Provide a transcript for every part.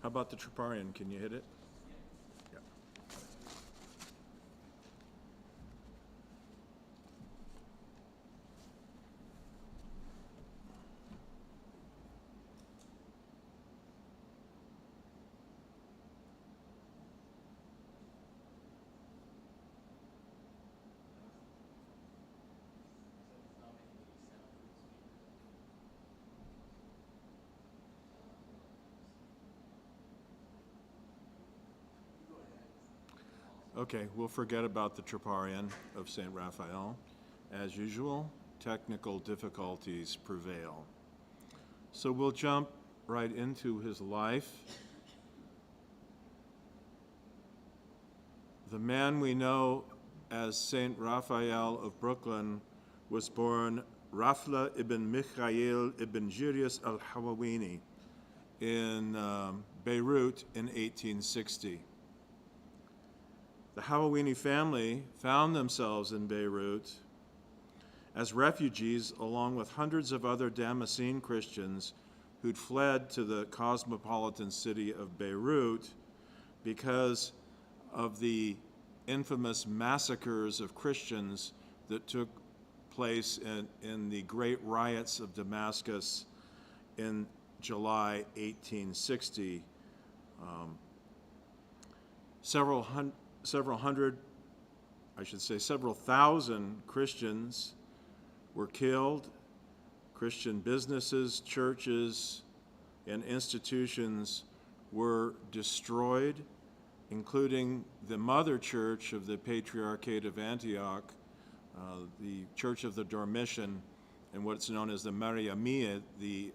How about the Troparion? Can you hit it? Yeah. Okay, we'll forget about the Troparion of St. Raphael. As usual, technical difficulties prevail. So we'll jump right into his life. The man we know as St. Raphael of Brooklyn was born Raphael ibn Michael ibn Jirius al-Hawawini in Beirut in 1860. The Hawawini family found themselves in Beirut as refugees along with hundreds of other Damascene Christians who'd fled to the cosmopolitan city of Beirut because of the infamous massacres of Christians that took place in the great riots of Damascus in July 1860. Several thousand Christians were killed. Christian businesses, churches, and institutions were destroyed, including the mother church of the Patriarchate of Antioch, the Church of the Dormition, and what's known as the Mariamiyya, the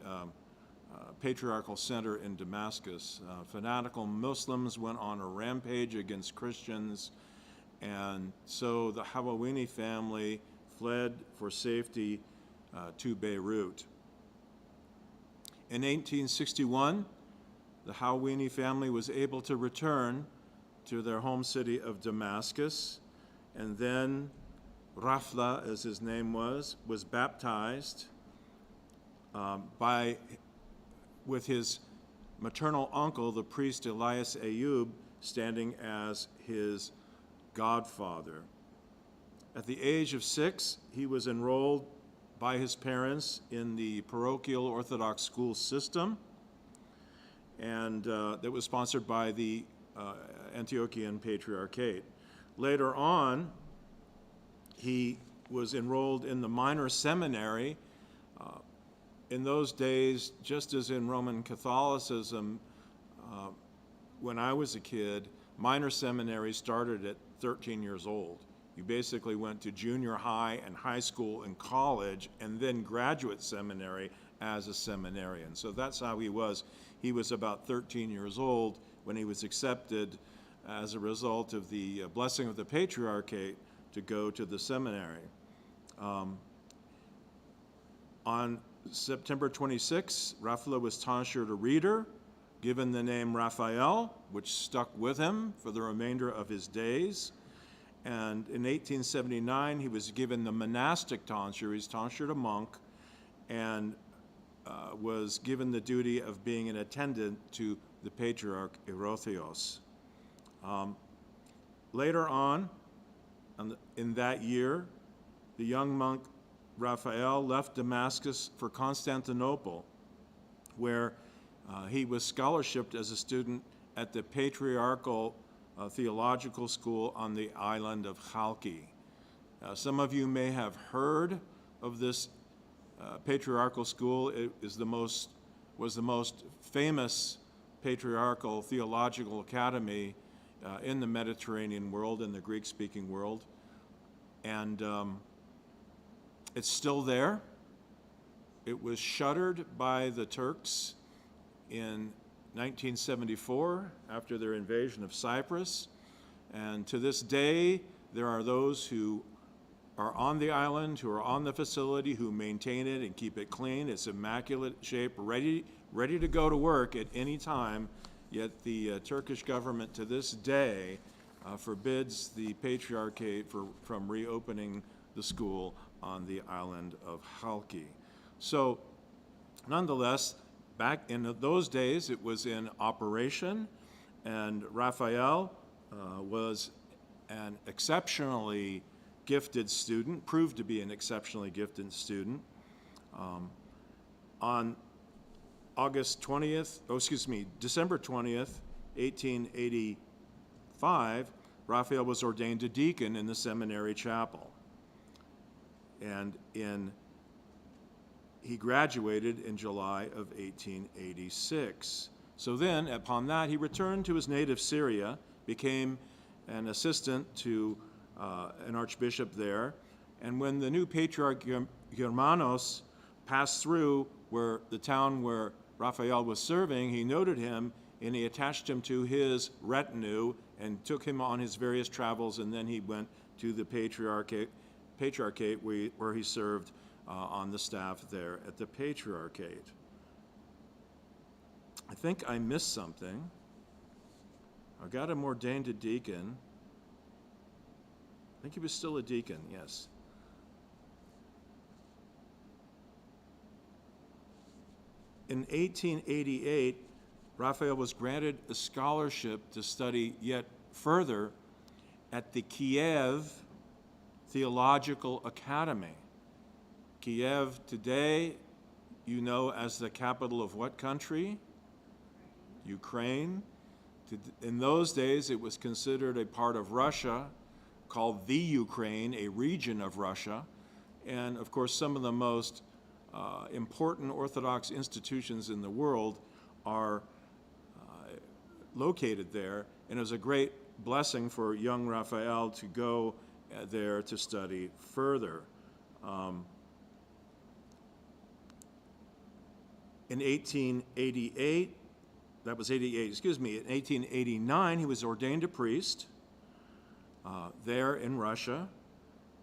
patriarchal center in Damascus. Fanatical Muslims went on a rampage against Christians, and so the Hawawini family fled for safety to Beirut. In 1861, the Hawawini family was able to return to their home city of Damascus, and then Raphael, as his name was baptized with his maternal uncle, the priest Elias Ayub, standing as his godfather. At the age of 6, he was enrolled by his parents in the parochial Orthodox school system, and that was sponsored by the Antiochian Patriarchate. Later on, he was enrolled in the minor seminary. In those days, just as in Roman Catholicism, when I was a kid, minor seminary started at 13 years old. You basically went to junior high and high school and college, and then graduate seminary as a seminarian. So that's how he was. He was about 13 years old when he was accepted as a result of the blessing of the Patriarchate to go to the seminary. On September 26, Raphael was tonsured a reader, given the name Raphael, which stuck with him for the remainder of his days. And in 1879, he was given the monastic tonsure. He's tonsured a monk, and was given the duty of being an attendant to the Patriarch Erotheos. Later on, in that year, the young monk Raphael left Damascus for Constantinople, where he was scholarshiped as a student at the Patriarchal Theological School on the island of Chalki. Some of you may have heard of this patriarchal school. It was the most famous patriarchal theological academy in the Mediterranean world, in the Greek-speaking world. And it's still there. It was shuttered by the Turks in 1974 after their invasion of Cyprus. And to this day, there are those who are on the island, who are on the facility, who maintain it and keep it clean. It's immaculate shape, ready to go to work at any time. Yet the Turkish government to this day forbids the Patriarchate from reopening the school on the island of Halki. So nonetheless, back in those days, it was in operation, and Raphael was an exceptionally gifted student, proved to be an exceptionally gifted student. On December 20th, 1885, Raphael was ordained a deacon in the seminary chapel. And he graduated in July of 1886. So then, upon that, he returned to his native Syria, became an assistant to an archbishop there. And when the new patriarch Germanos passed through the town where Raphael was serving, he noted him and he attached him to his retinue and took him on his various travels, and then he went to the patriarchate where he served on the staff there at the patriarchate. I think I missed something. I got him ordained a deacon. I think he was still a deacon, yes. In 1888, Raphael was granted a scholarship to study yet further at the Kiev Theological Academy. Kiev today, you know as the capital of what country? Ukraine. In those days, it was considered a part of Russia, called the Ukraine, a region of Russia. And of course, some of the most important Orthodox institutions in the world are located there. And it was a great blessing for young Raphael to go there to study further. In 1888, in 1889, he was ordained a priest there in Russia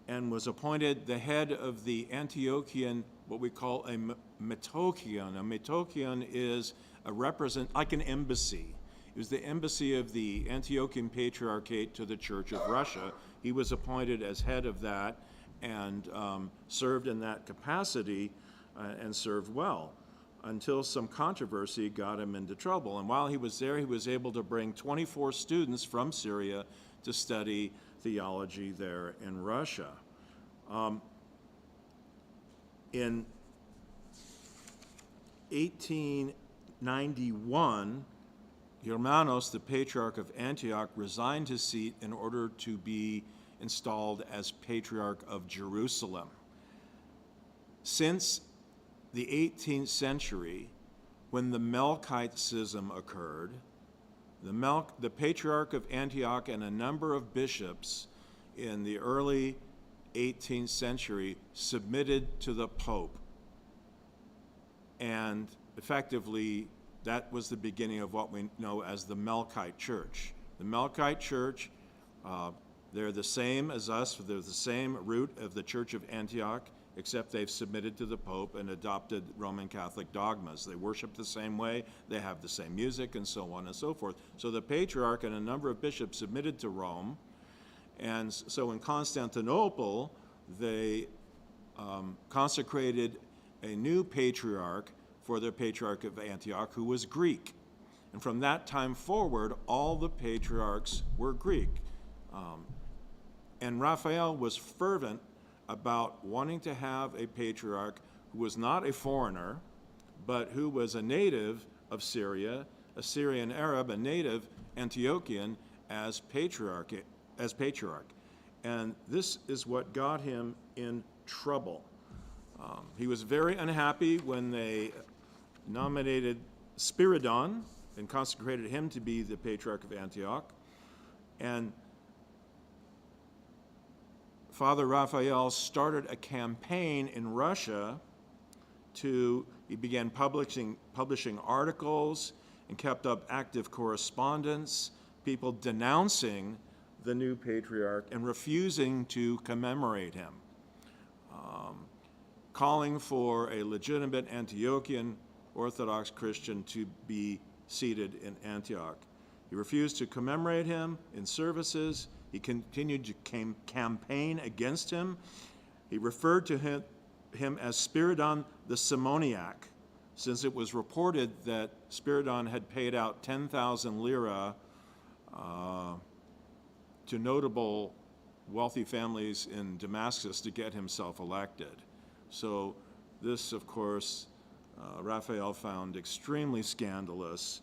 and was appointed the head of the Antiochian, what we call a metochion. A metochion is like an embassy. It was the embassy of the Antiochian Patriarchate to the Church of Russia. He was appointed as head of that and served in that capacity and served well until some controversy got him into trouble. And while he was there, he was able to bring 24 students from Syria to study theology there in Russia. In 1891, Germanos, the Patriarch of Antioch, resigned his seat in order to be installed as Patriarch of Jerusalem. Since the 18th century, when the Melkite schism occurred, the Patriarch of Antioch and a number of bishops in the early 18th century submitted to the Pope. And effectively, that was the beginning of what we know as the Melkite Church. The Melkite Church, they're the same as us, they're the same root of the Church of Antioch, except they've submitted to the Pope and adopted Roman Catholic dogmas. They worship the same way, they have the same music, and so on and so forth. So the Patriarch and a number of bishops submitted to Rome, and so in Constantinople, they consecrated a new patriarch for the Patriarch of Antioch, who was Greek. And from that time forward, all the patriarchs were Greek. And Raphael was fervent about wanting to have a patriarch who was not a foreigner, but who was a native of Syria, a Syrian Arab, a native Antiochian as patriarch. And this is what got him in trouble. He was very unhappy when they nominated Spiridon and consecrated him to be the Patriarch of Antioch. And Father Raphael started a campaign in Russia he began publishing articles and kept up active correspondence, people denouncing the new patriarch and refusing to commemorate him, calling for a legitimate Antiochian Orthodox Christian to be seated in Antioch. He refused to commemorate him in services. He continued to campaign against him. He referred to him as Spiridon the Simoniac. since it was reported that Spiridon had paid out 10,000 lira to notable wealthy families in Damascus to get himself elected. So this, of course, Raphael found extremely scandalous,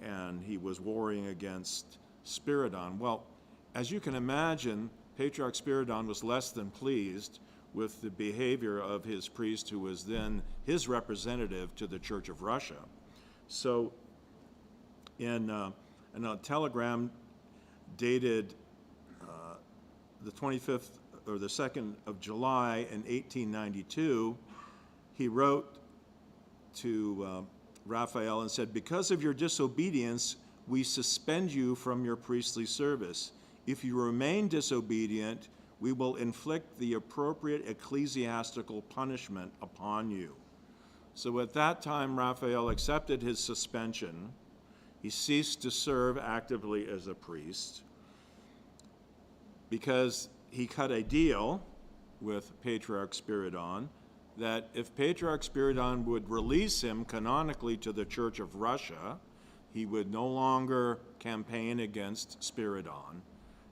and he was warring against Spiridon. Well, as you can imagine, Patriarch Spiridon was less than pleased with the behavior of his priest, who was then his representative to the Church of Russia. So in a telegram dated the 25th or the 2nd of July in 1892, he wrote to Raphael and said, "Because of your disobedience, we suspend you from your priestly service. If you remain disobedient, we will inflict the appropriate ecclesiastical punishment upon you." So at that time, Raphael accepted his suspension. He ceased to serve actively as a priest because he cut a deal with Patriarch Spiridon that if Patriarch Spiridon would release him canonically to the Church of Russia, he would no longer campaign against Spiridon.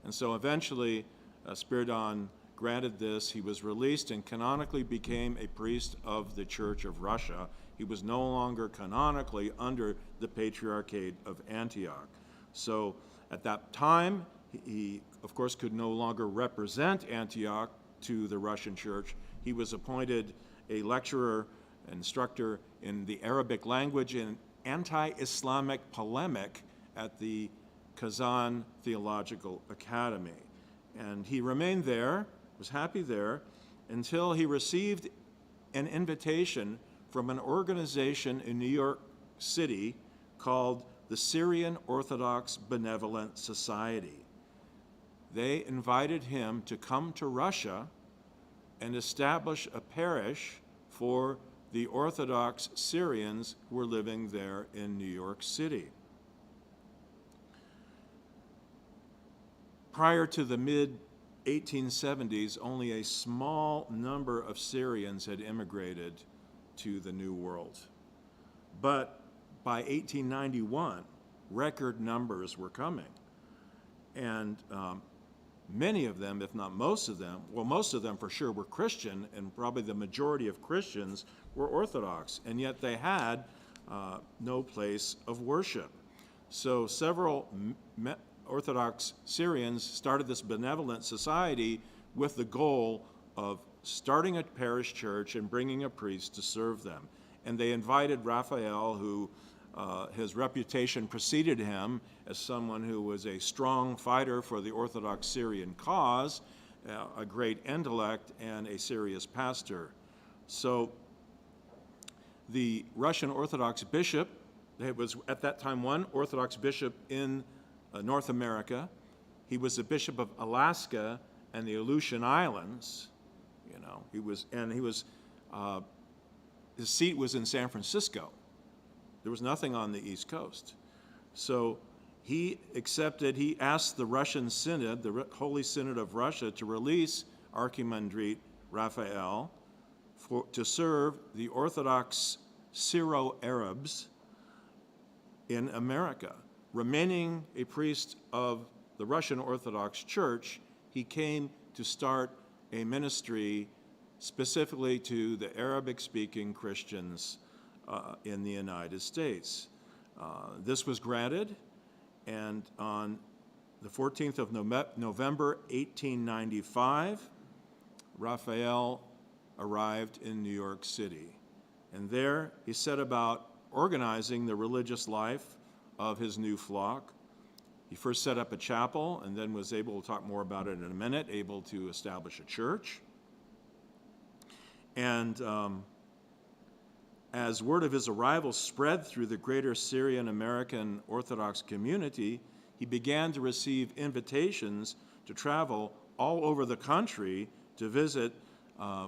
And so eventually, Spiridon granted this. He was released and canonically became a priest of the Church of Russia. He was no longer canonically under the Patriarchate of Antioch. So at that time, he, of course, could no longer represent Antioch to the Russian Church. He was appointed a lecturer, instructor in the Arabic language and anti-Islamic polemic at the Kazan Theological Academy. And he remained there, was happy there, until he received an invitation from an organization in New York City called the Syrian Orthodox Benevolent Society. They invited him to come to Russia and establish a parish for the Orthodox Syrians who were living there in New York City. Prior to the mid-1870s, only a small number of Syrians had immigrated to the New World. But by 1891, record numbers were coming. And many of them, if not most of them, well, most of them for sure were Christian, and probably the majority of Christians were Orthodox, and yet they had no place of worship. So several Orthodox Syrians started this benevolent society with the goal of starting a parish church and bringing a priest to serve them. And they invited Raphael, who his reputation preceded him as someone who was a strong fighter for the Orthodox Syrian cause, a great intellect, and a serious pastor. So the Russian Orthodox bishop, there was at that time one Orthodox bishop in North America. He was the bishop of Alaska and the Aleutian Islands. You know, his seat was in San Francisco. There was nothing on the East Coast. So he asked the Russian Synod, the Holy Synod of Russia, to release Archimandrite Raphael to serve the Orthodox Syro-Arabs in America. Remaining a priest of the Russian Orthodox Church, he came to start a ministry specifically to the Arabic-speaking Christians in the United States. This was granted, and on the 14th of November 1895, Raphael arrived in New York City. And there he set about organizing the religious life of his new flock. He first set up a chapel and then was able, we'll talk more about it in a minute, able to establish a church. And as word of his arrival spread through the greater Syrian American Orthodox community, he began to receive invitations to travel all over the country to visit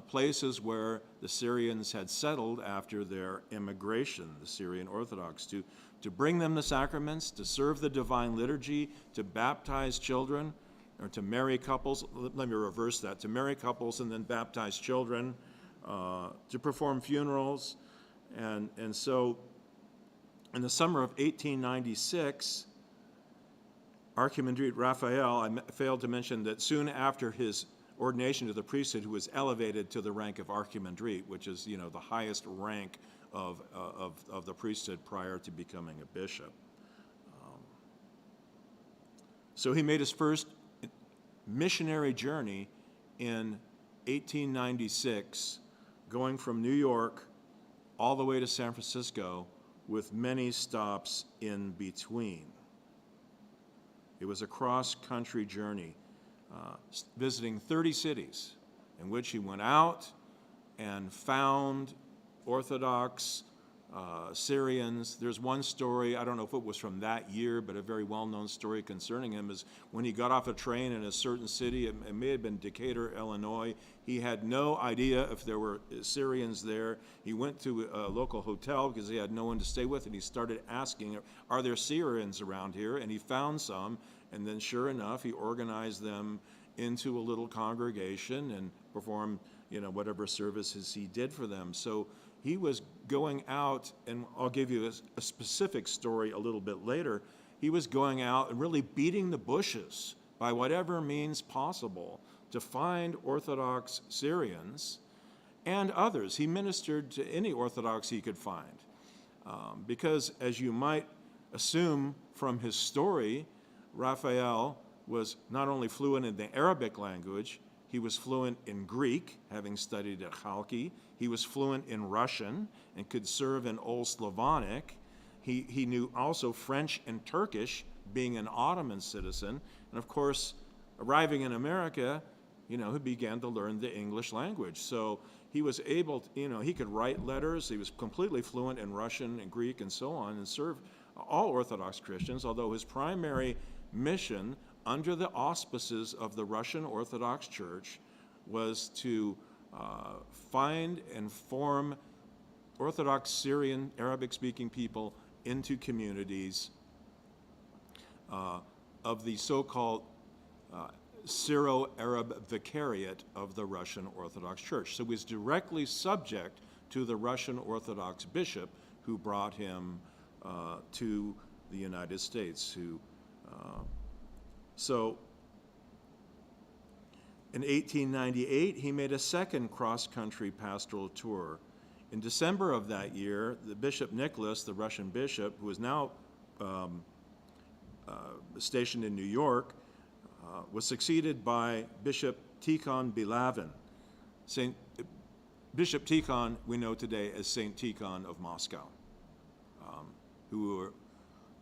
places where the Syrians had settled after their immigration, the Syrian Orthodox, to bring them the sacraments, to serve the divine liturgy, to baptize children, or to marry couples. Let me reverse that, to marry couples and then baptize children, to perform funerals, And so in the summer of 1896, Archimandrite Raphael, I failed to mention that soon after his ordination to the priesthood, he was elevated to the rank of Archimandrite, which is, the highest rank of the priesthood prior to becoming a bishop. So he made his first missionary journey in 1896, going from New York all the way to San Francisco, with many stops in between. It was a cross-country journey, visiting 30 cities, in which he went out and found Orthodox Syrians. There's one story, I don't know if it was from that year, but a very well-known story concerning him is when he got off a train in a certain city, it may have been Decatur, Illinois. He had no idea if there were Syrians there. He went to a local hotel because he had no one to stay with, and he started asking, are there Syrians around here? And he found some, and then sure enough, he organized them into a little congregation and performed, whatever services he did for them. So he was going out, and I'll give you a specific story a little bit later. He was going out and really beating the bushes by whatever means possible to find Orthodox Syrians and others. He ministered to any Orthodox he could find. Because, as you might assume from his story, Raphael was not only fluent in the Arabic language, he was fluent in Greek, having studied at Chalki. He was fluent in Russian and could serve in Old Slavonic. He knew also French and Turkish, being an Ottoman citizen. And of course, arriving in America, he began to learn the English language. So he was able to, he could write letters. He was completely fluent in Russian and Greek and so on, and served all Orthodox Christians, although his primary mission under the auspices of the Russian Orthodox Church was to find and form Orthodox Syrian, Arabic-speaking people into communities of the so-called Syro-Arab Vicariate of the Russian Orthodox Church. So he was directly subject to the Russian Orthodox bishop who brought him to the United States. So in 1898, he made a second cross-country pastoral tour. In December of that year, the Bishop Nicholas, the Russian bishop, who is now stationed in New York, was succeeded by Bishop Tikhon Bilavin. Bishop Tikhon, we know today as Saint Tikhon of Moscow, who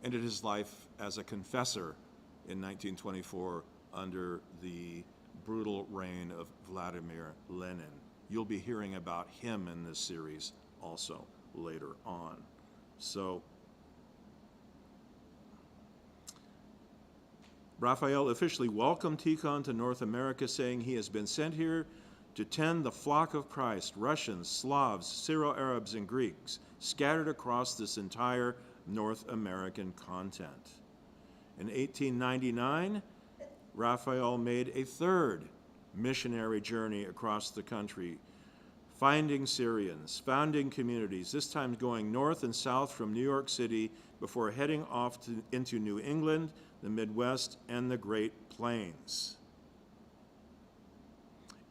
ended his life as a confessor in 1924 under the brutal reign of Vladimir Lenin. You'll be hearing about him in this series also later on. So Raphael officially welcomed Tikhon to North America, saying he has been sent here to tend the flock of Christ, Russians, Slavs, Syro-Arabs, and Greeks, scattered across this entire North American continent. In 1899, Raphael made a third missionary journey across the country, finding Syrians, founding communities, this time going north and south from New York City before heading off into New England, the Midwest, and the Great Plains.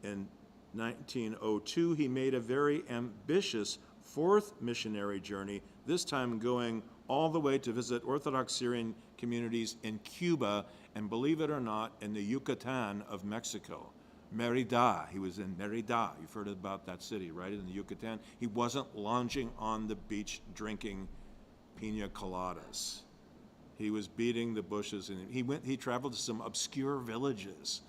In 1902, he made a very ambitious fourth missionary journey, this time going all the way to visit Orthodox Syrian communities in Cuba, and believe it or not, in the Yucatan of Mexico. Merida, he was in Merida. You've heard about that city, right, in the Yucatan. He wasn't lounging on the beach drinking pina coladas. He was beating the bushes, and he traveled to some obscure villages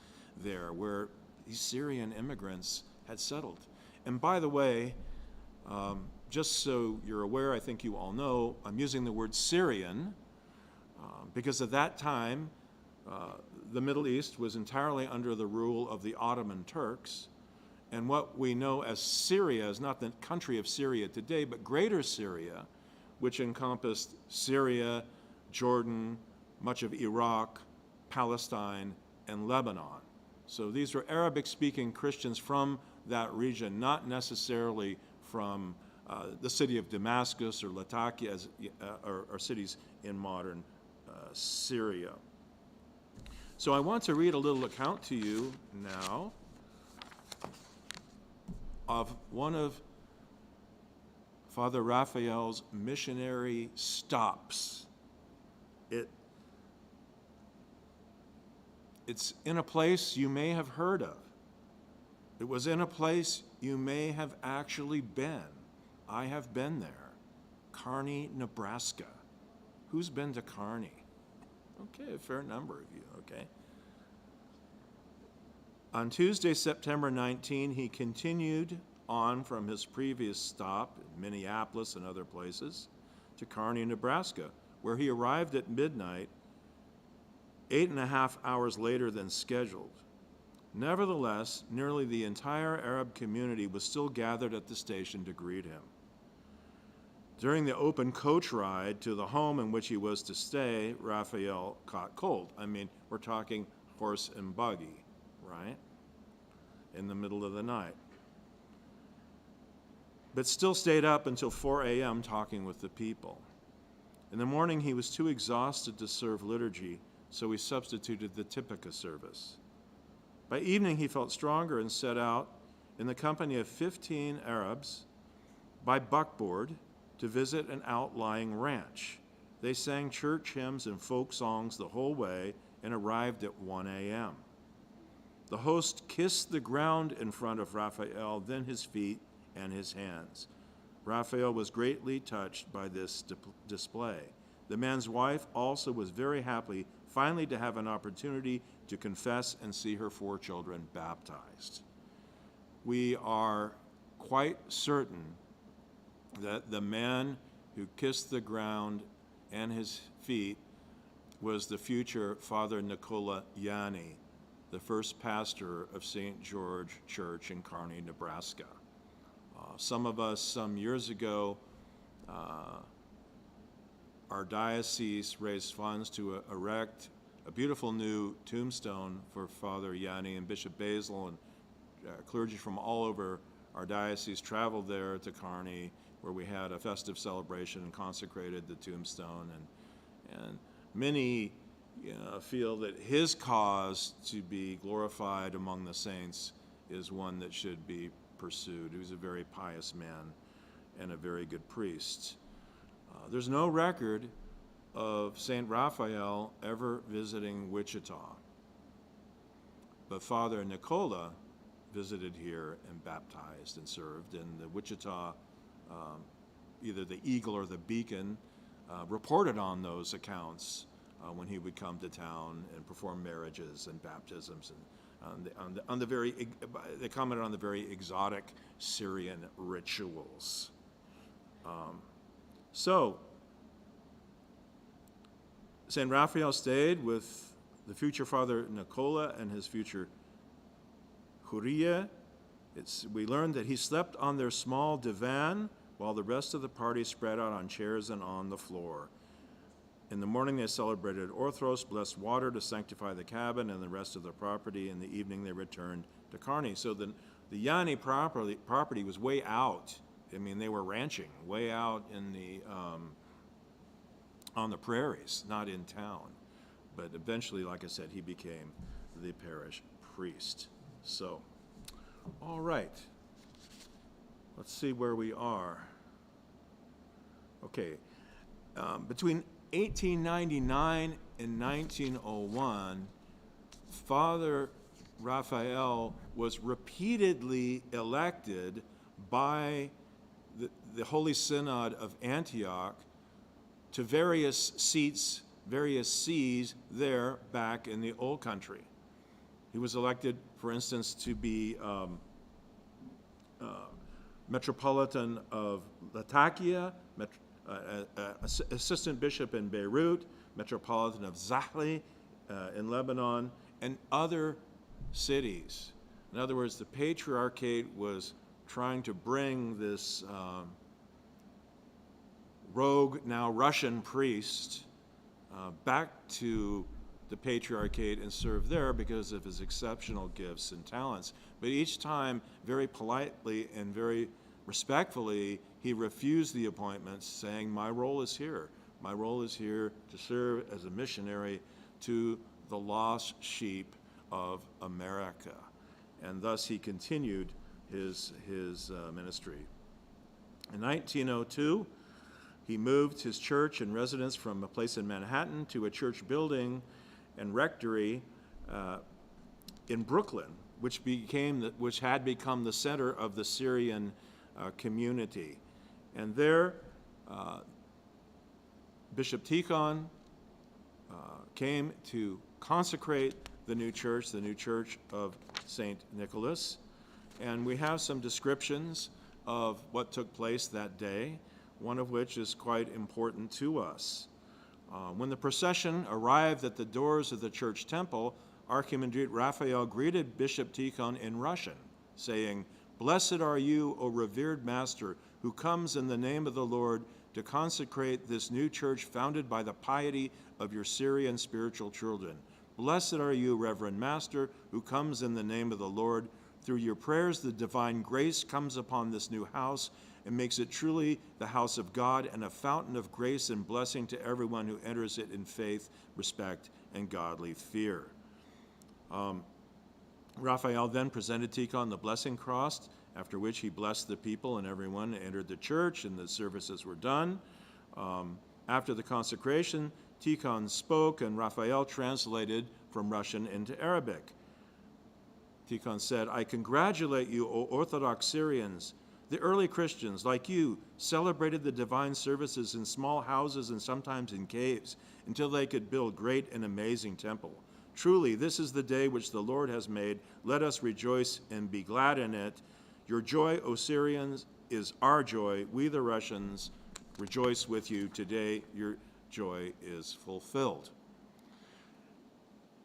there where these Syrian immigrants had settled. And by the way, just so you're aware, I think you all know, I'm using the word Syrian because at that time, the Middle East was entirely under the rule of the Ottoman Turks. And what we know as Syria is not the country of Syria today, but Greater Syria, which encompassed Syria, Jordan, much of Iraq, Palestine, and Lebanon. So these were Arabic-speaking Christians from that region, not necessarily from the city of Damascus or Latakia are cities in modern Syria. So I want to read a little account to you now of one of Father Raphael's missionary stops. It's in a place you may have heard of. It was in a place you may have actually been. I have been there. Kearney, Nebraska. Who's been to Kearney? Okay, a fair number of you, okay. On Tuesday, September 19, he continued on from his previous stop in Minneapolis and other places to Kearney, Nebraska, where he arrived at midnight, 8.5 hours later than scheduled. Nevertheless, nearly the entire Arab community was still gathered at the station to greet him. During the open coach ride to the home in which he was to stay, Raphael caught cold. I mean, we're talking horse and buggy, right? In the middle of the night. But still stayed up until 4 a.m. talking with the people. In the morning, he was too exhausted to serve liturgy, so he substituted the Typica service. By evening, he felt stronger and set out in the company of 15 Arabs by buckboard to visit an outlying ranch. They sang church hymns and folk songs the whole way and arrived at 1 a.m. The host kissed the ground in front of Raphael, then his feet and his hands. Raphael was greatly touched by this display. The man's wife also was very happy finally to have an opportunity to confess and see her 4 children baptized. We are quite certain that the man who kissed the ground and his feet was the future Father Nicola Yanni, the first pastor of St. George Church in Kearney, Nebraska. Some of us, some years ago, our diocese raised funds to erect a beautiful new tombstone for Father Yanni, and Bishop Basil and clergy from all over our diocese traveled there to Kearney, where we had a festive celebration and consecrated the tombstone. And many feel that his cause to be glorified among the saints is one that should be pursued. He was a very pious man and a very good priest. There's no record of St. Raphael ever visiting Wichita, but Father Nicola visited here and baptized and served, and the Wichita, either the Eagle or the Beacon, reported on those accounts when he would come to town and perform marriages and baptisms, and they commented on the very exotic Syrian rituals. So St. Raphael stayed with the future Father Nicola and his future Huria. We learned that he slept on their small divan while the rest of the party spread out on chairs and on the floor. In the morning, they celebrated Orthros, blessed water to sanctify the cabin and the rest of the property. In the evening, they returned to Kearney. So the Yanni property was way out. I mean, they were ranching way out in on the prairies, not in town. But eventually, like I said, he became the parish priest. So, all right. Let's see where we are. Okay. Between 1899 and 1901, Father Raphael was repeatedly elected by the Holy Synod of Antioch to various seats, various sees there back in the Old Country. He was elected, for instance, to be Metropolitan of Latakia, Assistant Bishop in Beirut, Metropolitan of Zahli in Lebanon, and other cities. In other words, the Patriarchate was trying to bring this rogue, now Russian priest back to the Patriarchate and serve there because of his exceptional gifts and talents. But each time, very politely and very respectfully, he refused the appointment, saying, my role is here. My role is here to serve as a missionary to the lost sheep of America. And thus he continued his ministry. In 1902, he moved his church and residence from a place in Manhattan to a church building and rectory in Brooklyn, which had become the center of the Syrian community. And there, Bishop Tikhon came to consecrate the new church of St. Nicholas. And we have some descriptions of what took place that day, one of which is quite important to us. When the procession arrived at the doors of the church temple, Archimandrite Raphael greeted Bishop Tikhon in Russian, saying, "Blessed are you, O revered Master, who comes in the name of the Lord to consecrate this new church founded by the piety of your Syrian spiritual children. Blessed are you, Reverend Master, who comes in the name of the Lord. Through your prayers, the divine grace comes upon this new house and makes it truly the house of God and a fountain of grace and blessing to everyone who enters it in faith, respect, and godly fear." Raphael then presented Tikhon the blessing cross, after which he blessed the people and everyone entered the church and the services were done. After the consecration, Tikhon spoke and Raphael translated from Russian into Arabic. Tikhon said, "I congratulate you, O Orthodox Syrians. The early Christians, like you, celebrated the divine services in small houses and sometimes in caves until they could build great and amazing temple. Truly, this is the day which the Lord has made. Let us rejoice and be glad in it. Your joy, O Syrians, is our joy. We, the Russians, rejoice with you. Today, your joy is fulfilled."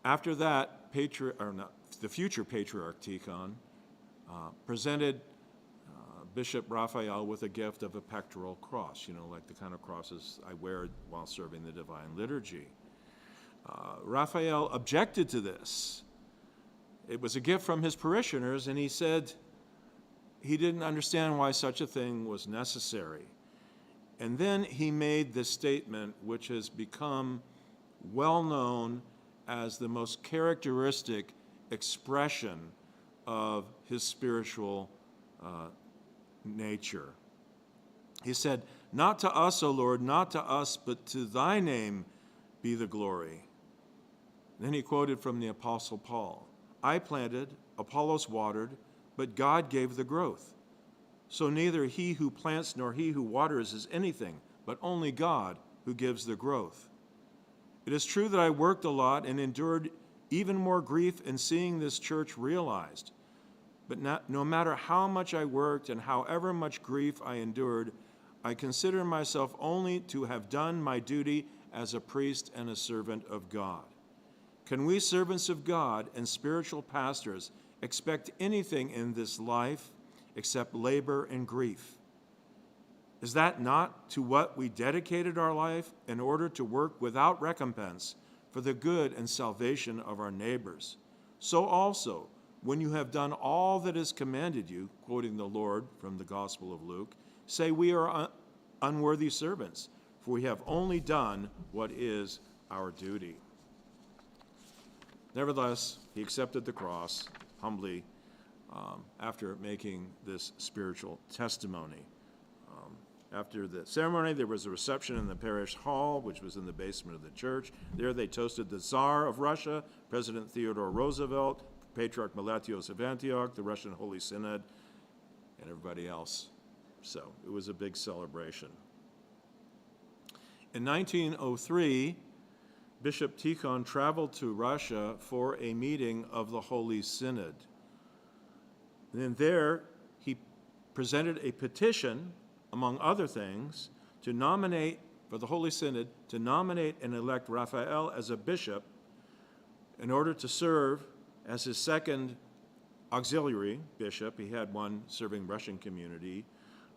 After that, the future Patriarch Tikhon presented Bishop Raphael with a gift of a pectoral cross, like the kind of crosses I wear while serving the Divine Liturgy. Raphael objected to this. It was a gift from his parishioners, and he said he didn't understand why such a thing was necessary. And then he made this statement, which has become well known as the most characteristic expression of his spiritual nature. He said, "Not to us, O Lord, not to us, but to thy name be the glory." Then he quoted from the Apostle Paul, "I planted, Apollos watered, but God gave the growth. So neither he who plants nor he who waters is anything, but only God who gives the growth. It is true that I worked a lot and endured even more grief in seeing this church realized. But no matter how much I worked and however much grief I endured, I consider myself only to have done my duty as a priest and a servant of God. Can we servants of God and spiritual pastors expect anything in this life except labor and grief? Is that not to what we dedicated our life in order to work without recompense for the good and salvation of our neighbors? So also, when you have done all that is commanded you," quoting the Lord from the Gospel of Luke, "say we are unworthy servants, for we have only done what is our duty." Nevertheless, he accepted the cross humbly after making this spiritual testimony. After the ceremony, there was a reception in the parish hall, which was in the basement of the church. There they toasted the Tsar of Russia, President Theodore Roosevelt, Patriarch Meletios of Antioch, the Russian Holy Synod, and everybody else. So it was a big celebration. In 1903, Bishop Tikhon traveled to Russia for a meeting of the Holy Synod. And then there, he presented a petition, among other things, to nominate, for the Holy Synod, to nominate and elect Raphael as a bishop in order to serve as his second auxiliary bishop. He had one serving Russian community,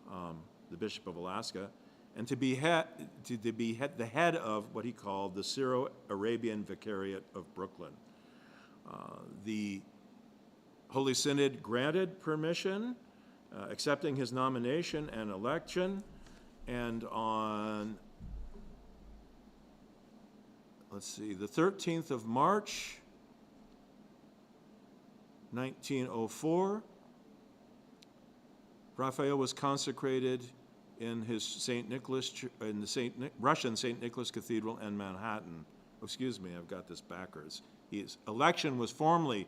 the Bishop of Alaska, and to be the head of what he called the Syro-Arabian Vicariate of Brooklyn. The Holy Synod granted permission, accepting his nomination and election. And on, the 13th of March, 1904, Raphael was consecrated in his St. Nicholas, in the Russian St. Nicholas Cathedral in Manhattan. Oh, excuse me, I've got this backwards. His election was formerly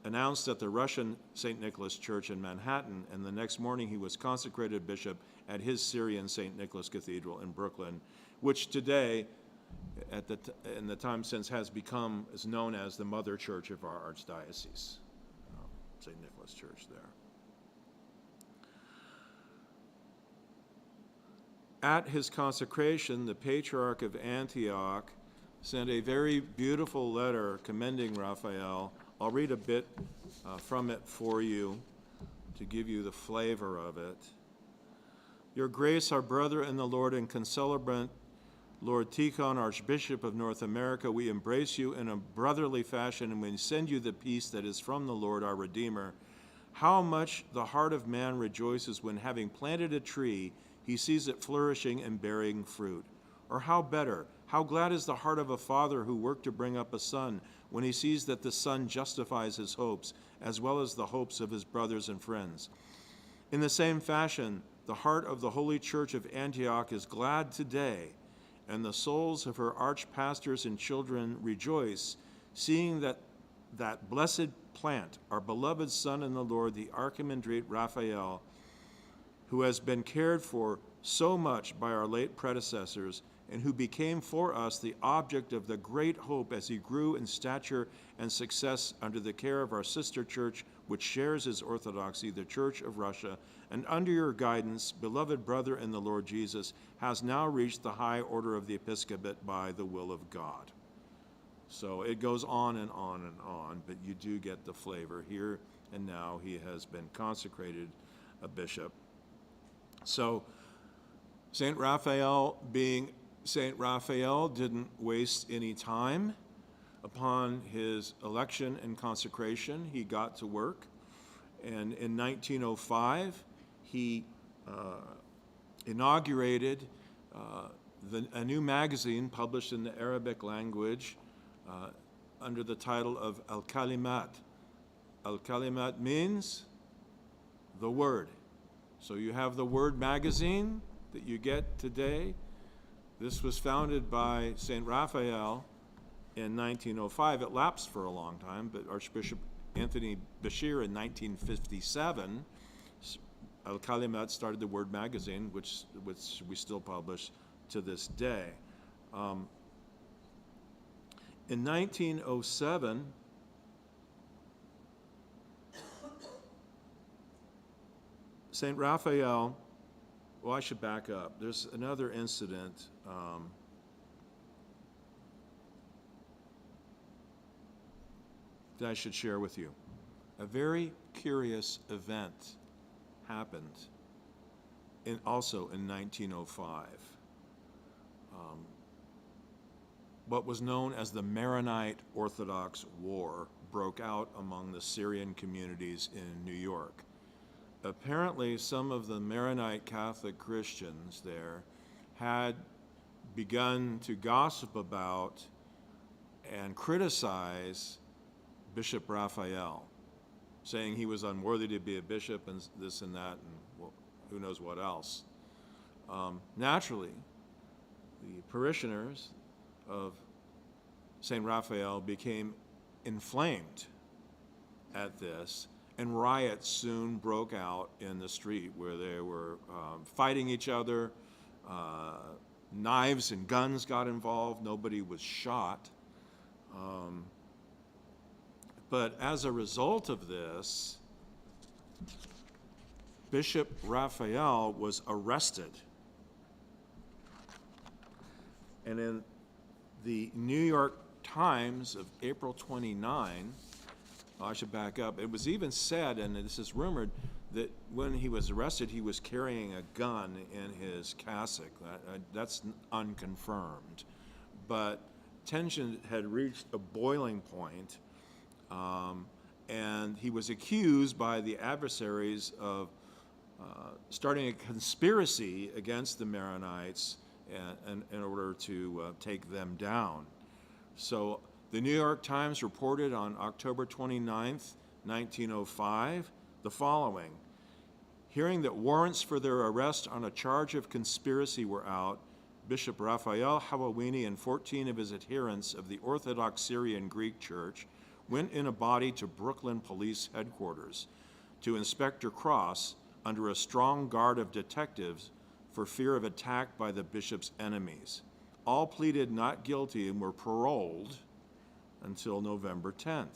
announced at the Russian St. Nicholas Church in Manhattan, and the next morning he was consecrated bishop at his Syrian St. Nicholas Cathedral in Brooklyn, which today, in the time since, is known as the Mother Church of our Archdiocese, St. Nicholas Church there. At his consecration, the Patriarch of Antioch sent a very beautiful letter commending Raphael. I'll read a bit from it for you to give you the flavor of it. Your Grace, our brother in the Lord and concelebrant, Lord Tikhon, Archbishop of North America, we embrace you in a brotherly fashion, and we send you the peace that is from the Lord, our Redeemer. How much the heart of man rejoices when, having planted a tree, he sees it flourishing and bearing fruit. Or how better, how glad is the heart of a father who worked to bring up a son when he sees that the son justifies his hopes, as well as the hopes of his brothers and friends. In the same fashion, the heart of the Holy Church of Antioch is glad today, and the souls of her archpastors and children rejoice, seeing that blessed plant, our beloved Son in the Lord, the Archimandrite Raphael, who has been cared for so much by our late predecessors, and who became for us the object of the great hope as he grew in stature and success under the care of our sister church, which shares his orthodoxy, the Church of Russia, and under your guidance, beloved brother in the Lord Jesus, has now reached the high order of the episcopate by the will of God. So it goes on and on and on, but you do get the flavor. Here and now he has been consecrated a bishop. So St. Raphael, being St. Raphael, didn't waste any time. Upon his election and consecration, he got to work. And in 1905, he inaugurated a new magazine published in the Arabic language under the title of Al-Kalimat. Al-Kalimat means the Word. So you have the Word magazine that you get today. This was founded by St. Raphael in 1905. It lapsed for a long time, but Archbishop Anthony Bashir in 1957, Al-Kalimat started the Word magazine, which we still publish to this day. In 1907, St. Raphael, well, I should back up. There's another incident that I should share with you. A very curious event happened also in 1905. What was known as the Maronite Orthodox War broke out among the Syrian communities in New York. Apparently, some of the Maronite Catholic Christians there had begun to gossip about and criticize Bishop Raphael, saying he was unworthy to be a bishop and this and that, and well, who knows what else. Naturally, the parishioners of St. Raphael became inflamed at this, and riots soon broke out in the street where they were fighting each other. Knives and guns got involved. Nobody was shot. But as a result of this, Bishop Raphael was arrested. And in the New York Times of April 29, I should back up, it was even said, and this is rumored, that when he was arrested, he was carrying a gun in his cassock. That's unconfirmed. But tension had reached a boiling point, and he was accused by the adversaries of starting a conspiracy against the Maronites in order to take them down. So the New York Times reported on October 29th, 1905, the following: hearing that warrants for their arrest on a charge of conspiracy were out, Bishop Raphael Hawawini and 14 of his adherents of the Orthodox Syrian Greek Church went in a body to Brooklyn Police Headquarters to Inspector Cross under a strong guard of detectives for fear of attack by the bishop's enemies. All pleaded not guilty and were paroled until November 10th.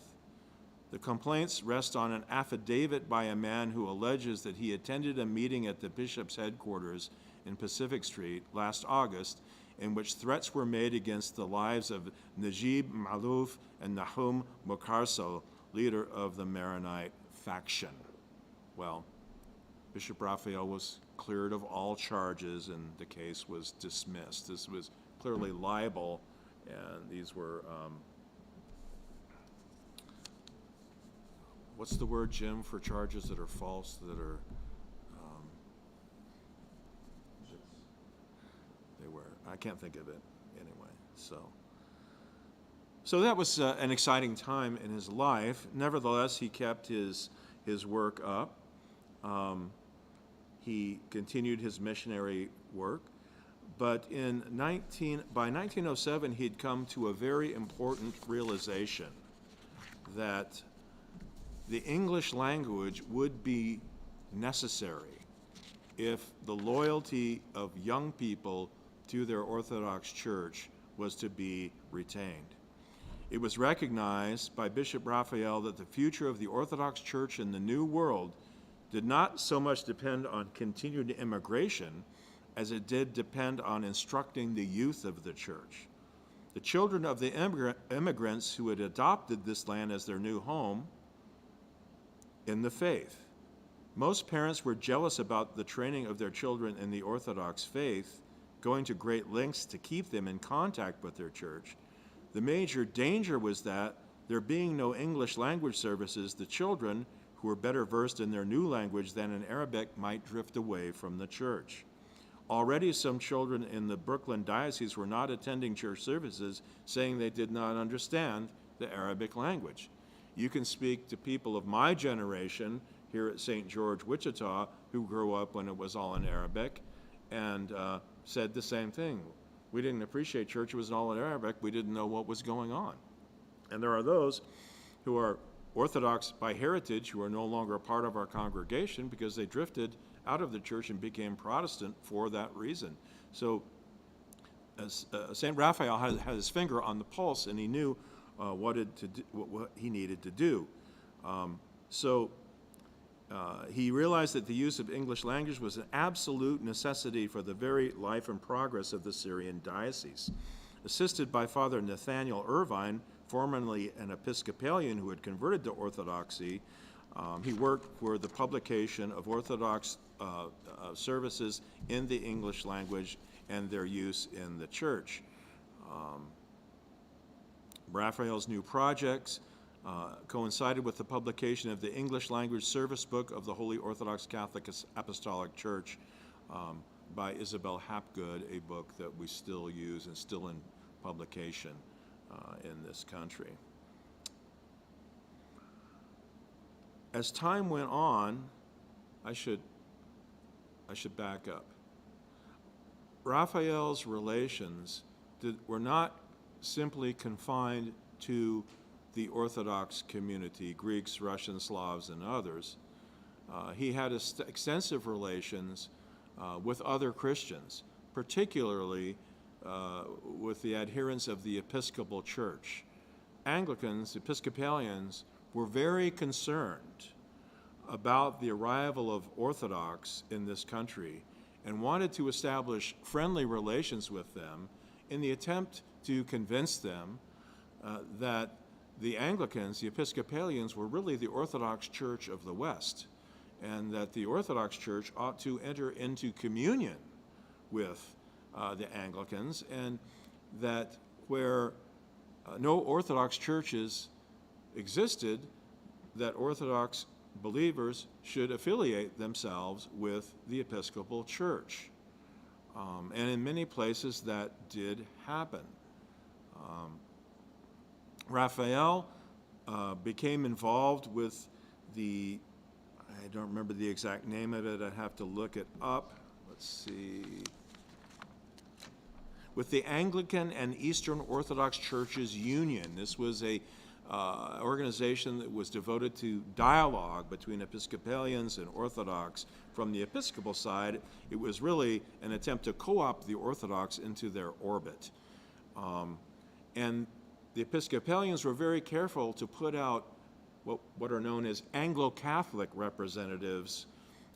The complaints rest on an affidavit by a man who alleges that he attended a meeting at the bishop's headquarters in Pacific Street last August in which threats were made against the lives of Najib Malouf and Nahum Mokarso, leader of the Maronite faction. Well, Bishop Raphael was cleared of all charges and the case was dismissed. This was clearly libel, and these were, what's the word, Jim, for charges that are false, that are, they were, I can't think of it anyway, so that was an exciting time in his life. Nevertheless, he kept his work up. He continued his missionary work, but by 1907, he'd come to a very important realization that the English language would be necessary if the loyalty of young people to their Orthodox Church was to be retained. It was recognized by Bishop Raphael that the future of the Orthodox Church in the New World did not so much depend on continued immigration as it did depend on instructing the youth of the church. The children of the immigrants who had adopted this land as their new home in the faith. Most parents were jealous about the training of their children in the Orthodox faith, going to great lengths to keep them in contact with their church. The major danger was that, there being no English language services, the children who were better versed in their new language than in Arabic might drift away from the church. Already some children in the Brooklyn diocese were not attending church services, saying they did not understand the Arabic language. You can speak to people of my generation here at St. George, Wichita, who grew up when it was all in Arabic, and said the same thing. We didn't appreciate church, it was all in Arabic, we didn't know what was going on. And there are those who are Orthodox by heritage who are no longer a part of our congregation because they drifted out of the church and became Protestant for that reason. So St. Raphael had his finger on the pulse, and he knew what he needed to do. He realized that the use of English language was an absolute necessity for the very life and progress of the Syrian diocese. Assisted by Father Nathaniel Irvine, formerly an Episcopalian who had converted to Orthodoxy, he worked for the publication of Orthodox services in the English language and their use in the church. Raphael's new projects coincided with the publication of the English language service book of the Holy Orthodox Catholic Apostolic Church by Isabel Hapgood, a book that we still use and still in publication in this country. As time went on, I should back up. Raphael's relations were not simply confined to the Orthodox community, Greeks, Russians, Slavs, and others. He had extensive relations with other Christians, particularly with the adherents of the Episcopal Church. Anglicans, Episcopalians, were very concerned about the arrival of Orthodox in this country and wanted to establish friendly relations with them in the attempt to convince them that the Anglicans, the Episcopalians, were really the Orthodox Church of the West, and that the Orthodox Church ought to enter into communion with the Anglicans, and that where no Orthodox churches existed, that Orthodox believers should affiliate themselves with the Episcopal Church. And in many places that did happen. Raphael became involved with I don't remember the exact name of it, I'd have to look it up. Let's see. With the Anglican and Eastern Orthodox Churches Union. This was a organization that was devoted to dialogue between Episcopalians and Orthodox. From the Episcopal side, it was really an attempt to co-opt the Orthodox into their orbit. And the Episcopalians were very careful to put out what are known as Anglo-Catholic representatives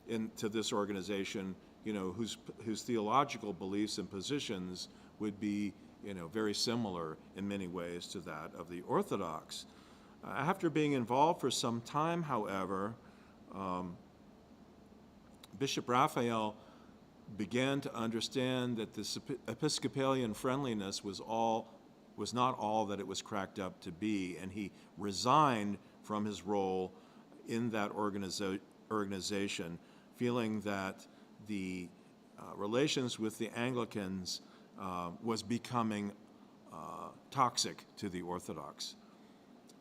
into this organization, whose theological beliefs and positions would be, very similar in many ways to that of the Orthodox. After being involved for some time, however, Bishop Raphael began to understand that this Episcopalian friendliness was not all that it was cracked up to be, and he resigned from his role in that organization, feeling that the relations with the Anglicans was becoming toxic to the Orthodox.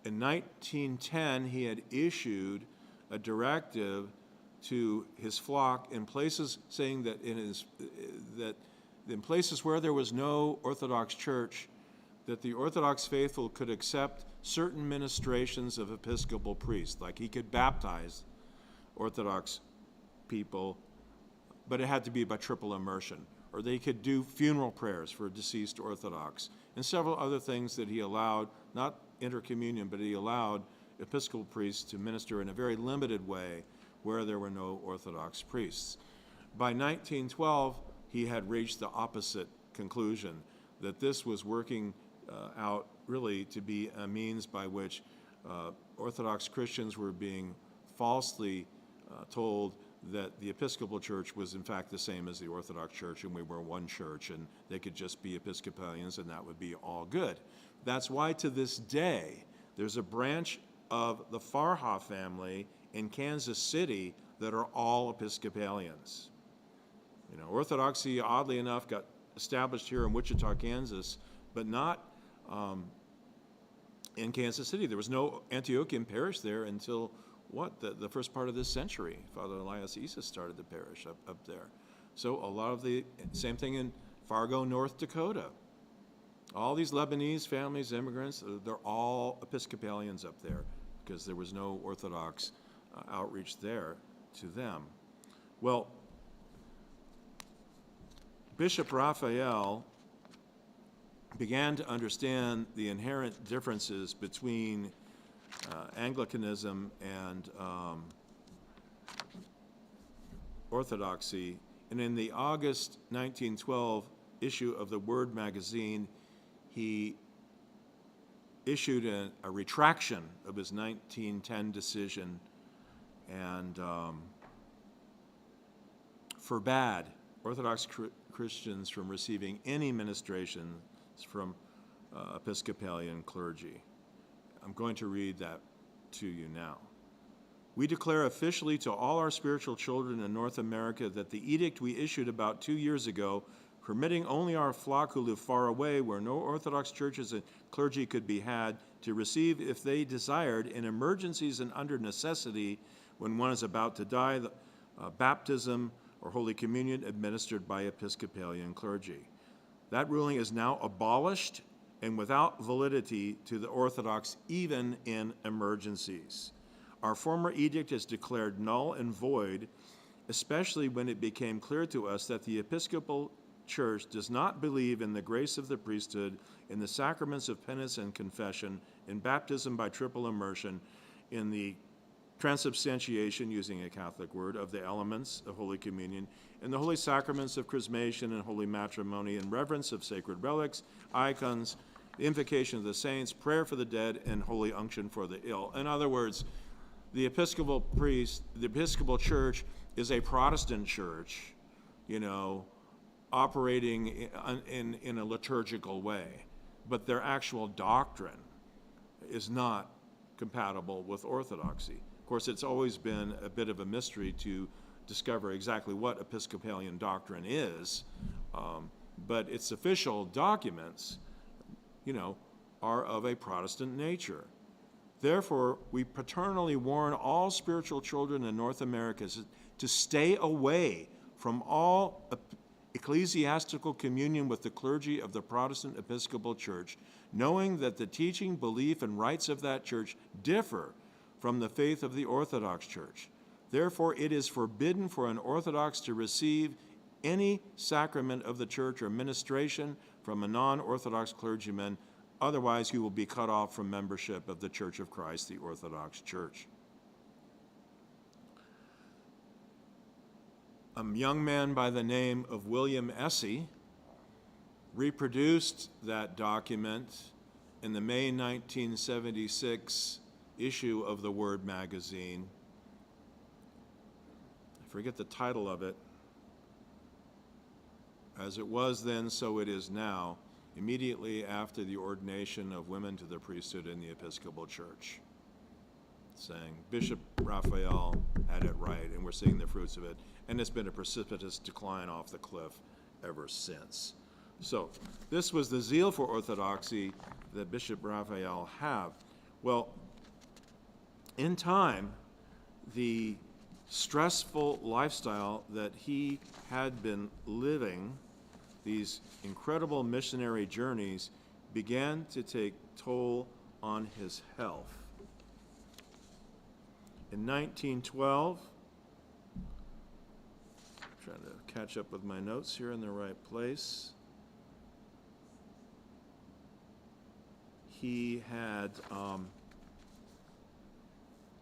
In 1910, he had issued a directive to his flock in places, saying that in places where there was no Orthodox church, that the Orthodox faithful could accept certain ministrations of Episcopal priests, like he could baptize Orthodox people, but it had to be by triple immersion, or they could do funeral prayers for deceased Orthodox, and several other things that he allowed, not intercommunion, but he allowed Episcopal priests to minister in a very limited way where there were no Orthodox priests. By 1912, he had reached the opposite conclusion, that this was working out really to be a means by which Orthodox Christians were being falsely told that the Episcopal Church was in fact the same as the Orthodox Church, and we were one church, and they could just be Episcopalians and that would be all good. That's why to this day, there's a branch of the Farha family in Kansas City that are all Episcopalians. Orthodoxy, oddly enough, got established here in Wichita, Kansas, but not in Kansas City. There was no Antiochian parish there until the first part of this century. Father Elias Issa started the parish up there. So a lot of the same thing in Fargo, North Dakota. All these Lebanese families, immigrants, they're all Episcopalians up there because there was no Orthodox outreach there to them. Well, Bishop Raphael began to understand the inherent differences between Anglicanism and Orthodoxy, and in the August 1912 issue of the Word magazine, he issued a retraction of his 1910 decision and forbade Orthodox Christians from receiving any ministrations from Episcopalian clergy. I'm going to read that to you now. We declare officially to all our spiritual children in North America that the edict we issued about 2 years ago, permitting only our flock who live far away, where no Orthodox churches and clergy could be had, to receive, if they desired, in emergencies and under necessity, when one is about to die, baptism or Holy Communion administered by Episcopalian clergy. That ruling is now abolished and without validity to the Orthodox, even in emergencies. Our former edict is declared null and void, especially when it became clear to us that the Episcopal Church does not believe in the grace of the priesthood, in the sacraments of penance and confession, in baptism by triple immersion, in the transubstantiation, using a Catholic word, of the elements of Holy Communion, in the holy sacraments of chrismation and holy matrimony, in reverence of sacred relics, icons, the invocation of the saints, prayer for the dead, and holy unction for the ill. In other words, the Episcopal Church is a Protestant church, operating in a liturgical way, but their actual doctrine is not compatible with Orthodoxy. Of course, it's always been a bit of a mystery to discover exactly what Episcopalian doctrine is, but its official documents, are of a Protestant nature. Therefore, we paternally warn all spiritual children in North America to stay away from all ecclesiastical communion with the clergy of the Protestant Episcopal Church, knowing that the teaching, belief, and rites of that church differ from the faith of the Orthodox Church. Therefore, it is forbidden for an Orthodox to receive any sacrament of the church or ministration from a non-Orthodox clergyman. Otherwise, he will be cut off from membership of the Church of Christ, the Orthodox Church. A young man by the name of William Essey reproduced that document in the May 1976 issue of the Word magazine. I forget the title of it. As it was then, so it is now, immediately after the ordination of women to the priesthood in the Episcopal Church, saying Bishop Raphael had it right, and we're seeing the fruits of it, and it's been a precipitous decline off the cliff ever since. So this was the zeal for orthodoxy that Bishop Raphael had. Well, in time, the stressful lifestyle that he had been living, these incredible missionary journeys, began to take toll on his health. In 1912, trying to catch up with my notes here in the right place, he had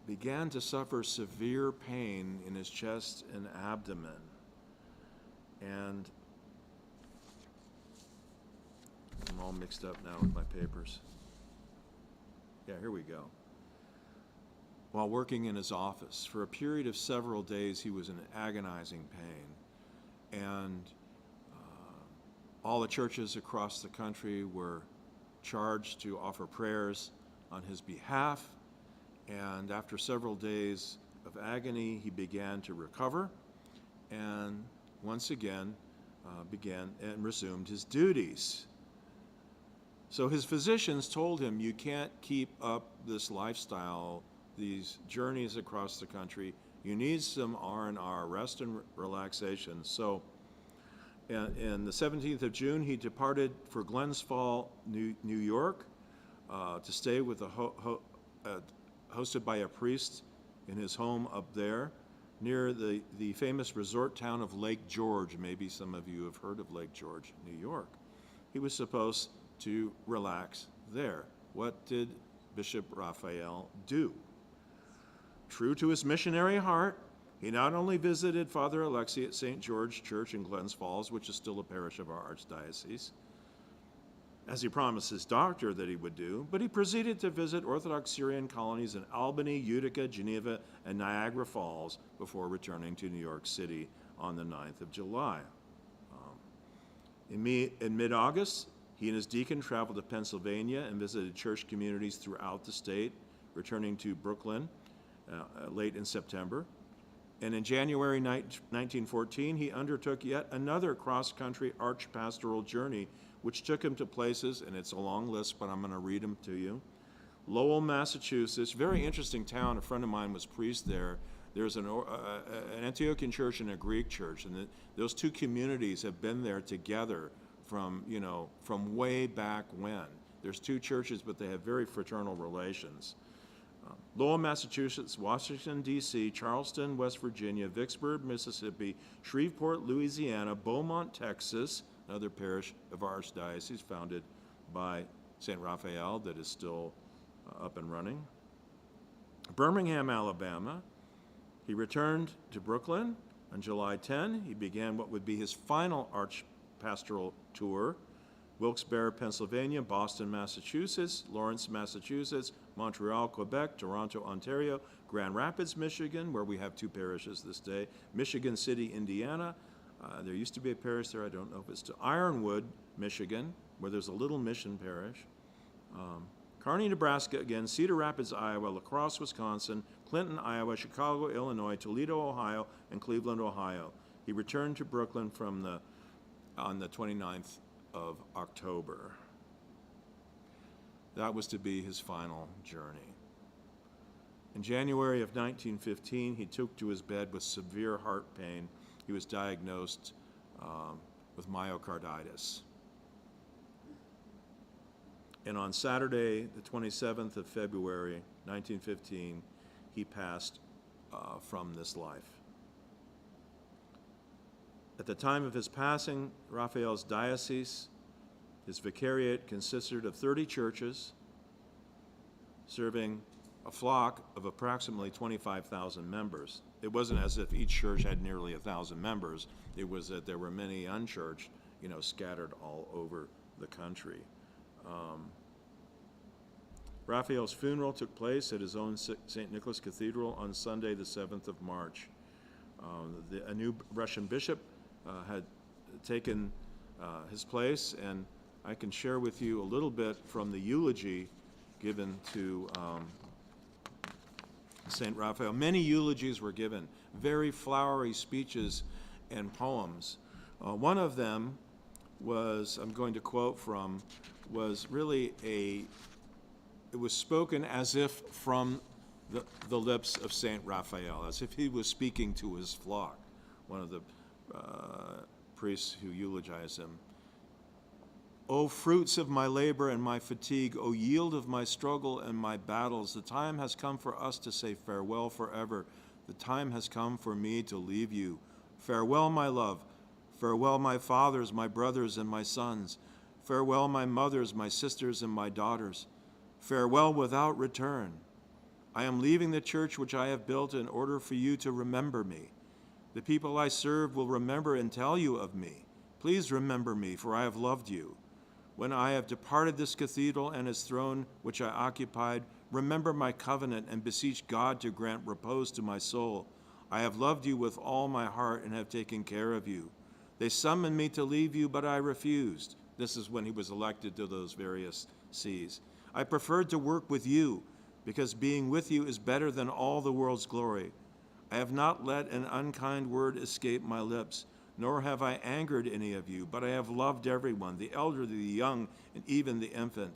began to suffer severe pain in his chest and abdomen. And I'm all mixed up now with my papers. Yeah, here we go. While working in his office, for a period of several days, he was in agonizing pain. And all the churches across the country were charged to offer prayers on his behalf. And after several days of agony, he began to recover and once again began and resumed his duties. So his physicians told him, you can't keep up this lifestyle, these journeys across the country. You need some R&R, rest and relaxation. So in the 17th of June, he departed for Glens Falls, New York, to stay with hosted by a priest in his home up there near the famous resort town of Lake George. Maybe some of you have heard of Lake George, New York. He was supposed to relax there. What did Bishop Raphael do? True to his missionary heart, he not only visited Father Alexei at St. George Church in Glens Falls, which is still a parish of our archdiocese, as he promised his doctor that he would do, but he proceeded to visit Orthodox Syrian colonies in Albany, Utica, Geneva, and Niagara Falls before returning to New York City on the 9th of July. In mid-August, he and his deacon traveled to Pennsylvania and visited church communities throughout the state, returning to Brooklyn late in September. And in January 1914, he undertook yet another cross-country arch-pastoral journey, which took him to places, and it's a long list, but I'm going to read them to you. Lowell, Massachusetts, very interesting town. A friend of mine was priest there. There's an Antiochian church and a Greek church, and those two communities have been there together from way back when. There's two churches, but they have very fraternal relations. Lowell, Massachusetts, Washington, D.C., Charleston, West Virginia, Vicksburg, Mississippi, Shreveport, Louisiana, Beaumont, Texas, another parish of our archdiocese founded by St. Raphael that is still up and running. Birmingham, Alabama. He returned to Brooklyn on July 10. He began what would be his final arch-pastoral tour. Wilkes-Barre, Pennsylvania, Boston, Massachusetts, Lawrence, Massachusetts, Montreal, Quebec, Toronto, Ontario, Grand Rapids, Michigan, where we have two parishes this day, Michigan City, Indiana. There used to be a parish there, I don't know if it's still. Ironwood, Michigan, where there's a little mission parish. Kearney, Nebraska again, Cedar Rapids, Iowa, La Crosse, Wisconsin, Clinton, Iowa, Chicago, Illinois, Toledo, Ohio, and Cleveland, Ohio. He returned to Brooklyn on the 29th of October. That was to be his final journey. In January of 1915, he took to his bed with severe heart pain. He was diagnosed with myocarditis. And on Saturday, the 27th of February, 1915, he passed from this life. At the time of his passing, Raphael's diocese, his vicariate, consisted of 30 churches, serving a flock of approximately 25,000 members. It wasn't as if each church had nearly 1,000 members. It was that there were many unchurched, scattered all over the country. Raphael's funeral took place at his own St. Nicholas Cathedral on Sunday, the 7th of March. A new Russian bishop had taken his place, and I can share with you a little bit from the eulogy given to St. Raphael. Many eulogies were given, very flowery speeches and poems. One of them was, I'm going to quote from, was really it was spoken as if from the lips of St. Raphael, as if he was speaking to his flock. One of the priests who eulogized him. O fruits of my labor and my fatigue, O yield of my struggle and my battles, the time has come for us to say farewell forever. The time has come for me to leave you. Farewell, my love. Farewell, my fathers, my brothers, and my sons. Farewell, my mothers, my sisters, and my daughters. Farewell without return. I am leaving the church which I have built in order for you to remember me. The people I serve will remember and tell you of me. Please remember me, for I have loved you. When I have departed this cathedral and its throne which I occupied, remember my covenant and beseech God to grant repose to my soul. I have loved you with all my heart and have taken care of you. They summoned me to leave you, but I refused. This is when he was elected to those various sees. I preferred to work with you, because being with you is better than all the world's glory. I have not let an unkind word escape my lips, nor have I angered any of you, but I have loved everyone, the elderly, the young, and even the infant.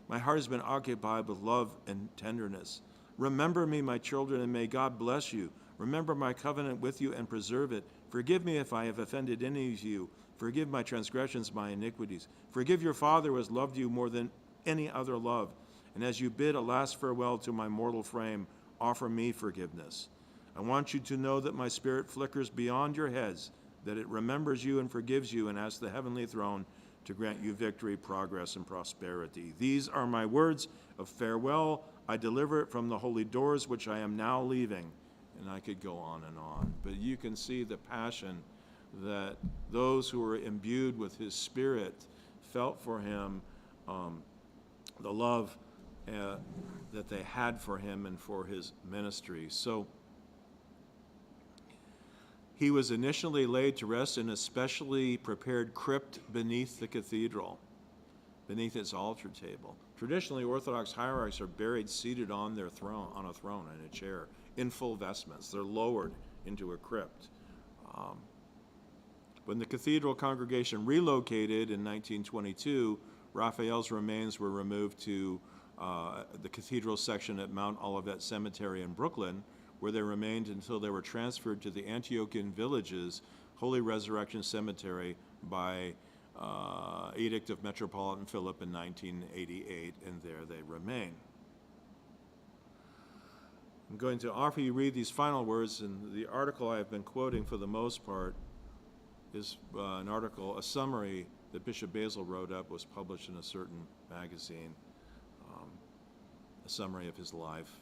My heart has been occupied with love and tenderness. Remember me, my children, and may God bless you. Remember my covenant with you and preserve it. Forgive me if I have offended any of you. Forgive my transgressions, my iniquities. Forgive your father who has loved you more than any other love. And as you bid a last farewell to my mortal frame, offer me forgiveness. I want you to know that my spirit flickers beyond your heads, that it remembers you and forgives you and asks the heavenly throne to grant you victory, progress, and prosperity. These are my words of farewell. I deliver it from the holy doors which I am now leaving. And I could go on and on. But you can see the passion that those who were imbued with his spirit felt for him, the love that they had for him and for his ministry. So he was initially laid to rest in a specially prepared crypt beneath the cathedral, beneath its altar table. Traditionally, Orthodox hierarchs are buried seated on their throne, on a throne in a chair, in full vestments. They're lowered into a crypt. When the cathedral congregation relocated in 1922, Raphael's remains were removed to the cathedral section at Mount Olivet Cemetery in Brooklyn, where they remained until they were transferred to the Antiochian Village's Holy Resurrection Cemetery by Edict of Metropolitan Philip in 1988, and there they remain. I'm going to offer you read these final words, and the article I've been quoting for the most part is an article, a summary that Bishop Basil wrote up, was published in a certain magazine, a summary of his life.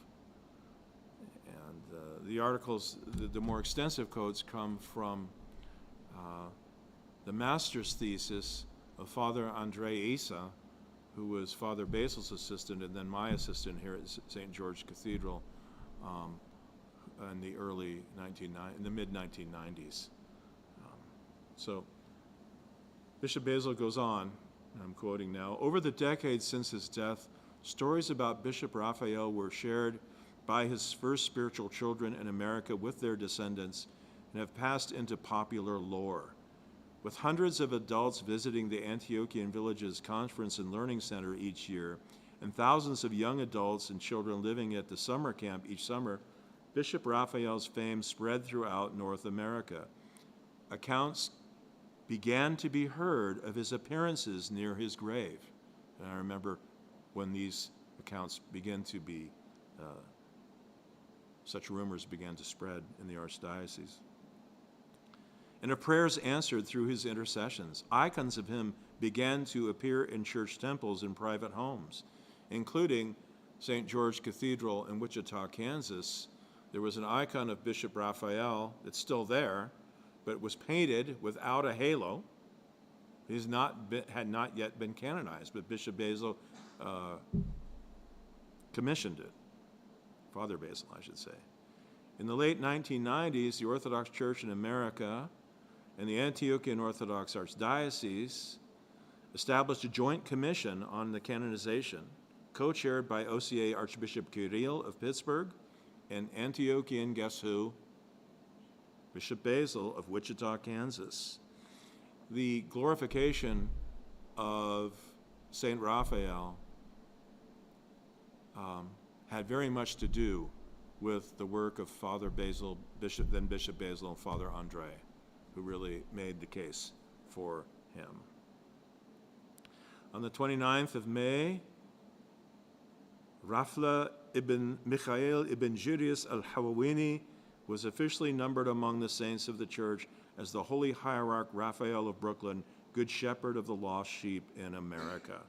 And the articles, the more extensive quotes come from the master's thesis of Father Andre Asa, who was Father Basil's assistant and then my assistant here at St. George Cathedral in the mid-1990s. So Bishop Basil goes on, and I'm quoting now, over the decades since his death, Stories about Bishop Raphael were shared by his first spiritual children in America with their descendants and have passed into popular lore. With hundreds of adults visiting the Antiochian Villages Conference and Learning Center each year, and thousands of young adults and children living at the summer camp each summer, Bishop Raphael's fame spread throughout North America. Accounts began to be heard of his appearances near his grave. And I remember when these accounts began to be, such rumors began to spread in the archdiocese. And of prayers answered through his intercessions, icons of him began to appear in church temples and private homes, including St. George Cathedral in Wichita, Kansas. There was an icon of Bishop Raphael that's still there, but was painted without a halo. He had not yet been canonized, but Bishop Basil commissioned it. Father Basil, I should say. In the late 1990s, the Orthodox Church in America and the Antiochian Orthodox Archdiocese established a joint commission on the canonization, co-chaired by OCA Archbishop Kirill of Pittsburgh and Antiochian, guess who? Bishop Basil of Wichita, Kansas. The glorification of St. Raphael had very much to do with the work of Father Basil, then Bishop Basil, and Father Andre, who really made the case for him. On the 29th of May, Rafla ibn Mikhail ibn Julius al-Hawawini was officially numbered among the saints of the church as the holy hierarch Raphael of Brooklyn, good shepherd of the lost sheep in America.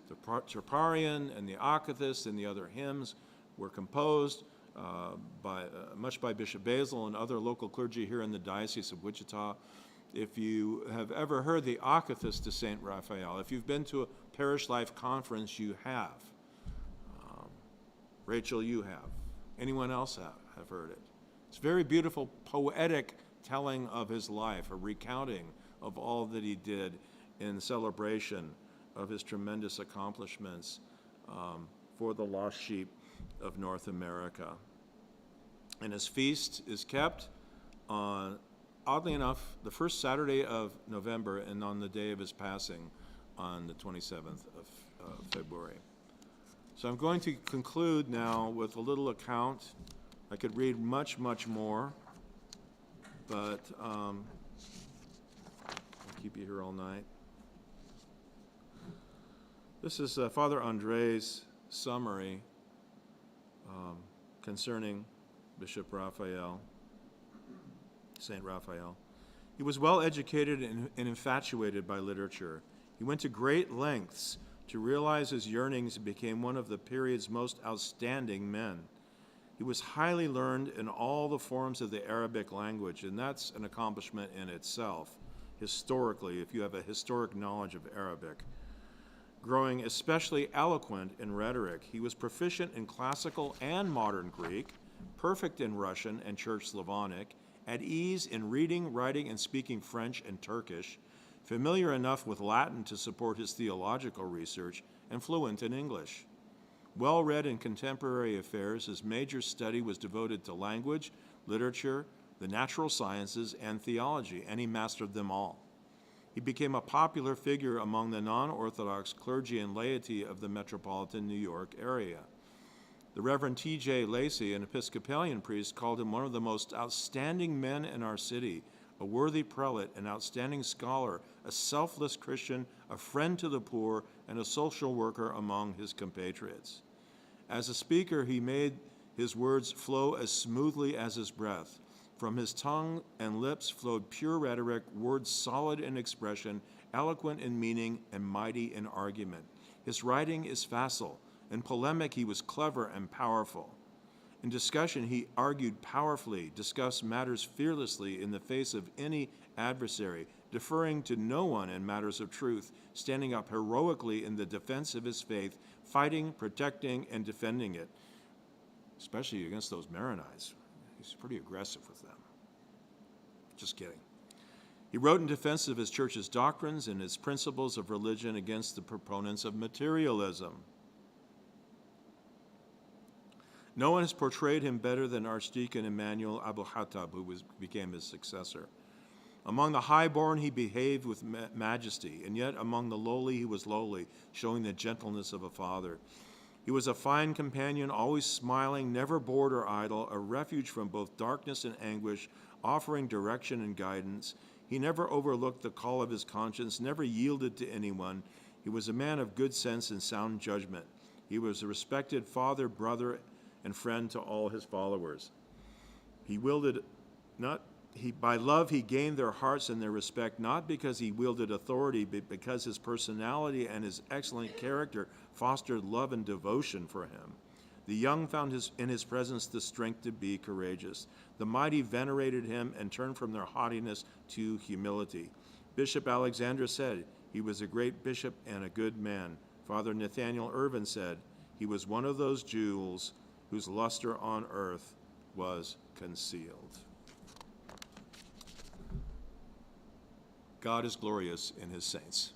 The Troparion and the Akathist and the other hymns were composed much by Bishop Basil and other local clergy here in the Diocese of Wichita. If you have ever heard the Akathist to St. Raphael, if you've been to a Parish Life conference, you have. Rachel, you have. Anyone else have heard it? It's very beautiful, poetic telling of his life, a recounting of all that he did in celebration of his tremendous accomplishments for the lost sheep of North America. And his feast is kept on, oddly enough, the first Saturday of November and on the day of his passing on the 27th of February. So I'm going to conclude now with a little account. I could read much, much more, but I'll keep you here all night. This is Father Andre's summary concerning Bishop Raphael, St. Raphael. He was well educated and infatuated by literature. He went to great lengths to realize his yearnings and became one of the period's most outstanding men. He was highly learned in all the forms of the Arabic language, and that's an accomplishment in itself, historically, if you have a historic knowledge of Arabic. Growing especially eloquent in rhetoric, he was proficient in classical and modern Greek, perfect in Russian and Church Slavonic, at ease in reading, writing, and speaking French and Turkish, familiar enough with Latin to support his theological research, and fluent in English. Well-read in contemporary affairs, his major study was devoted to language, literature, the natural sciences, and theology, and he mastered them all. He became a popular figure among the non-Orthodox clergy and laity of the metropolitan New York area. The Reverend T.J. Lacey, an Episcopalian priest, called him one of the most outstanding men in our city, a worthy prelate, an outstanding scholar, a selfless Christian, a friend to the poor, and a social worker among his compatriots. As a speaker, he made his words flow as smoothly as his breath. From his tongue and lips flowed pure rhetoric, words solid in expression, eloquent in meaning, and mighty in argument. His writing is facile. In polemic, he was clever and powerful. In discussion, he argued powerfully, discussed matters fearlessly in the face of any adversary, deferring to no one in matters of truth, standing up heroically in the defense of his faith, fighting, protecting, and defending it, especially against those Maronites. He's pretty aggressive with them. Just kidding. He wrote in defense of his church's doctrines and its principles of religion against the proponents of materialism. No one has portrayed him better than Archdeacon Emmanuel Abu-Hatab, who became his successor. Among the highborn, he behaved with majesty, and yet among the lowly, he was lowly, showing the gentleness of a father. He was a fine companion, always smiling, never bored or idle, a refuge from both darkness and anguish, offering direction and guidance. He never overlooked the call of his conscience, never yielded to anyone. He was a man of good sense and sound judgment. He was a respected father, brother, and friend to all his followers. By love he gained their hearts and their respect, not because he wielded authority, but because his personality and his excellent character fostered love and devotion for him. The young found in his presence the strength to be courageous. The mighty venerated him and turned from their haughtiness to humility. Bishop Alexander said, he was a great bishop and a good man. Father Nathaniel Irvin said, he was one of those jewels whose luster on earth was concealed. God is glorious in his saints.